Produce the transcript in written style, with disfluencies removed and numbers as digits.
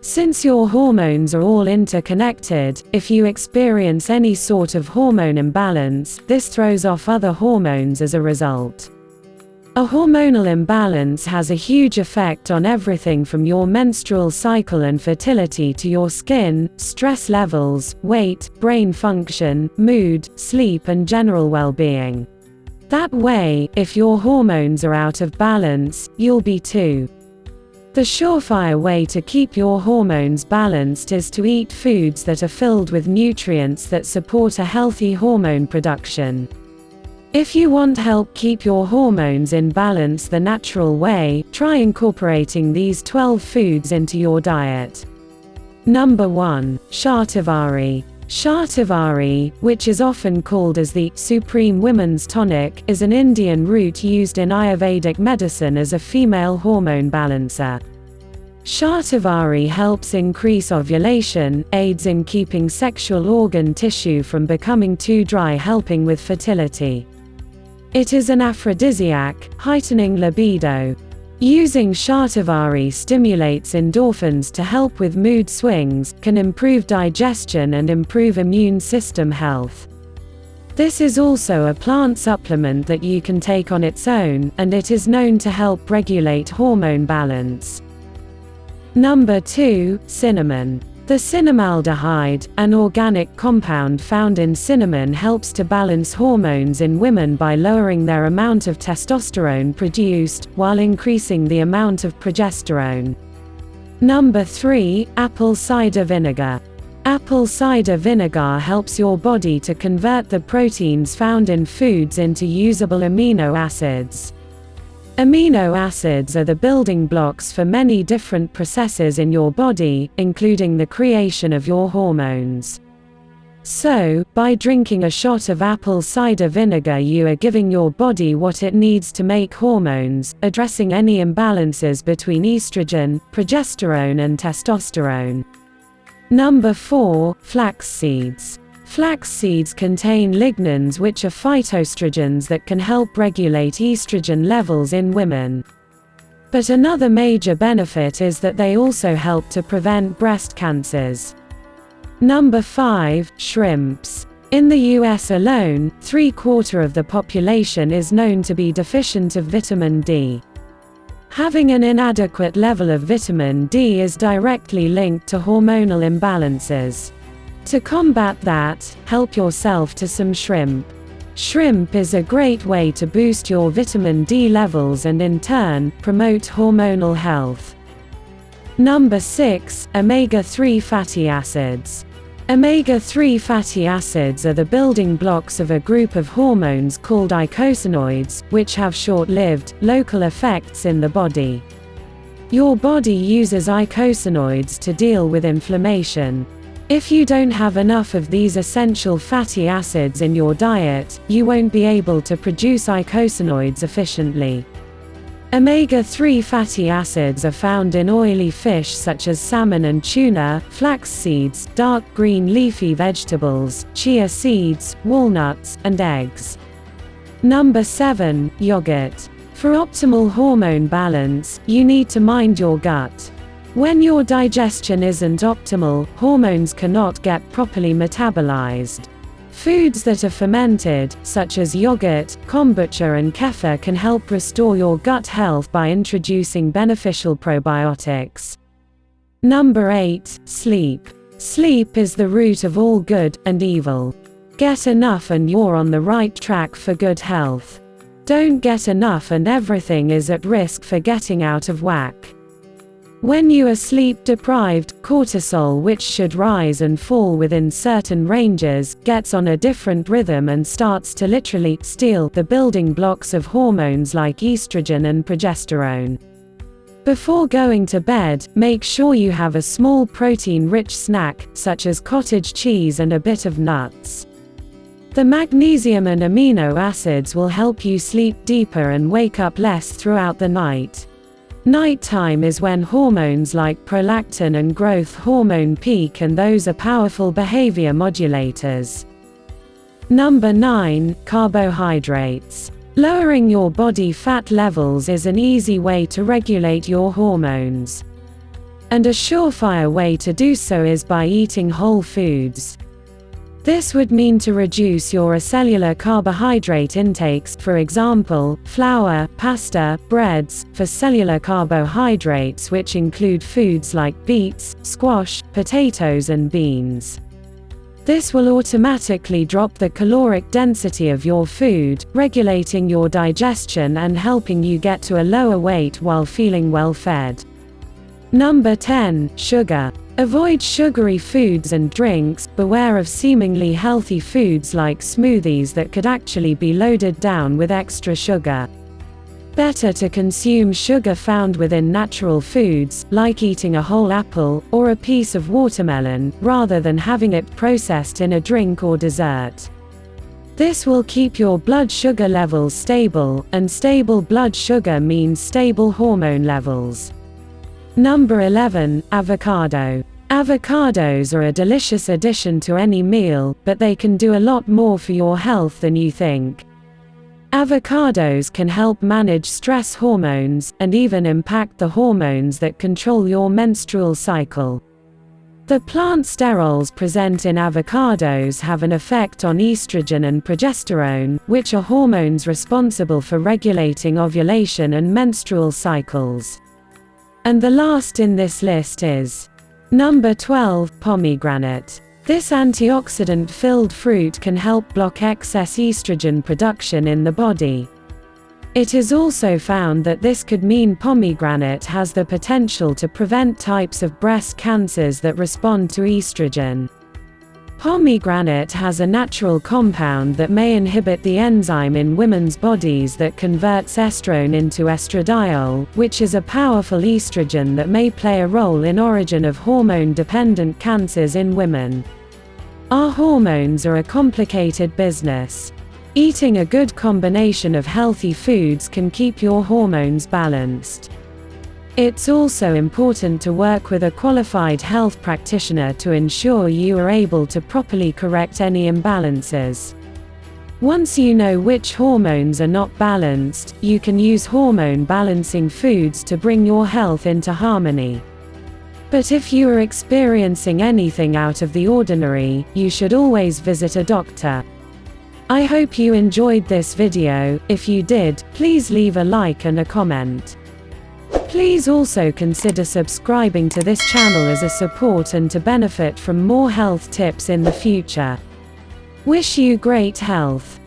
Since your hormones are all interconnected, if you experience any sort of hormone imbalance, this throws off other hormones as a result. A hormonal imbalance has a huge effect on everything from your menstrual cycle and fertility to your skin, stress levels, weight, brain function, mood, sleep and general well-being. That way, if your hormones are out of balance, you'll be too. The surefire way to keep your hormones balanced is to eat foods that are filled with nutrients that support a healthy hormone production. If you want help keep your hormones in balance the natural way, try incorporating these 12 foods into your diet. Number 1. Shatavari. Shatavari, which is often called as the Supreme Women's Tonic, is an Indian root used in Ayurvedic medicine as a female hormone balancer. Shatavari helps increase ovulation, aids in keeping sexual organ tissue from becoming too dry, helping with fertility. It is an aphrodisiac, heightening libido. Using Shatavari stimulates endorphins to help with mood swings, can improve digestion and improve immune system health. This is also a plant supplement that you can take on its own, and it is known to help regulate hormone balance. Number 2. Cinnamon. The cinnamaldehyde, an organic compound found in cinnamon, helps to balance hormones in women by lowering their amount of testosterone produced, while increasing the amount of progesterone. Number 3. Apple cider vinegar. Apple cider vinegar helps your body to convert the proteins found in foods into usable amino acids. Amino acids are the building blocks for many different processes in your body, including the creation of your hormones. So, by drinking a shot of apple cider vinegar, you are giving your body what it needs to make hormones, addressing any imbalances between estrogen, progesterone and testosterone. Number 4. Flax seeds. Flax seeds contain lignans, which are phytoestrogens that can help regulate estrogen levels in women. But another major benefit is that they also help to prevent breast cancers. Number 5. Shrimps. In the US alone, 3/4 of the population is known to be deficient of vitamin D. Having an inadequate level of vitamin D is directly linked to hormonal imbalances. To combat that, help yourself to some shrimp. Shrimp is a great way to boost your vitamin D levels and in turn, promote hormonal health. Number 6. Omega-3 fatty acids. Omega-3 fatty acids are the building blocks of a group of hormones called eicosanoids, which have short-lived, local effects in the body. Your body uses eicosanoids to deal with inflammation. If you don't have enough of these essential fatty acids in your diet, you won't be able to produce eicosanoids efficiently. Omega-3 fatty acids are found in oily fish such as salmon and tuna, flax seeds, dark green leafy vegetables, chia seeds, walnuts, and eggs. Number 7. Yogurt. For optimal hormone balance, you need to mind your gut. When your digestion isn't optimal, hormones cannot get properly metabolized. Foods that are fermented, such as yogurt, kombucha and kefir, can help restore your gut health by introducing beneficial probiotics. Number 8. Sleep. Sleep is the root of all good and evil. Get enough and you're on the right track for good health. Don't get enough and everything is at risk for getting out of whack. When you are sleep deprived, cortisol, which should rise and fall within certain ranges, gets on a different rhythm and starts to literally steal the building blocks of hormones like estrogen and progesterone. Before going to bed, make sure you have a small protein-rich snack, such as cottage cheese and a bit of nuts. The magnesium and amino acids will help you sleep deeper and wake up less throughout the night. Nighttime is when hormones like prolactin and growth hormone peak, and those are powerful behavior modulators. Number 9. Carbohydrates. Lowering your body fat levels is an easy way to regulate your hormones. And a surefire way to do so is by eating whole foods. This would mean to reduce your acellular carbohydrate intakes, for example, flour, pasta, breads, for cellular carbohydrates which include foods like beets, squash, potatoes and beans. This will automatically drop the caloric density of your food, regulating your digestion and helping you get to a lower weight while feeling well fed. Number 10. Sugar. Avoid sugary foods and drinks. Beware of seemingly healthy foods like smoothies that could actually be loaded down with extra sugar. Better to consume sugar found within natural foods, like eating a whole apple, or a piece of watermelon, rather than having it processed in a drink or dessert. This will keep your blood sugar levels stable, and stable blood sugar means stable hormone levels. Number 11. Avocado. Avocados are a delicious addition to any meal, but they can do a lot more for your health than you think. Avocados can help manage stress hormones, and even impact the hormones that control your menstrual cycle. The plant sterols present in avocados have an effect on estrogen and progesterone, which are hormones responsible for regulating ovulation and menstrual cycles. And the last in this list is number 12. Pomegranate. This antioxidant-filled fruit can help block excess estrogen production in the body. It is also found that this could mean pomegranate has the potential to prevent types of breast cancers that respond to estrogen. Pomegranate has a natural compound that may inhibit the enzyme in women's bodies that converts estrone into estradiol, which is a powerful estrogen that may play a role in origin of hormone-dependent cancers in women. Our hormones are a complicated business. Eating a good combination of healthy foods can keep your hormones balanced. It's also important to work with a qualified health practitioner to ensure you are able to properly correct any imbalances. Once you know which hormones are not balanced, you can use hormone-balancing foods to bring your health into harmony. But if you are experiencing anything out of the ordinary, you should always visit a doctor. I hope you enjoyed this video. If you did, please leave a like and a comment. Please also consider subscribing to this channel as a support and to benefit from more health tips in the future. Wish you great health.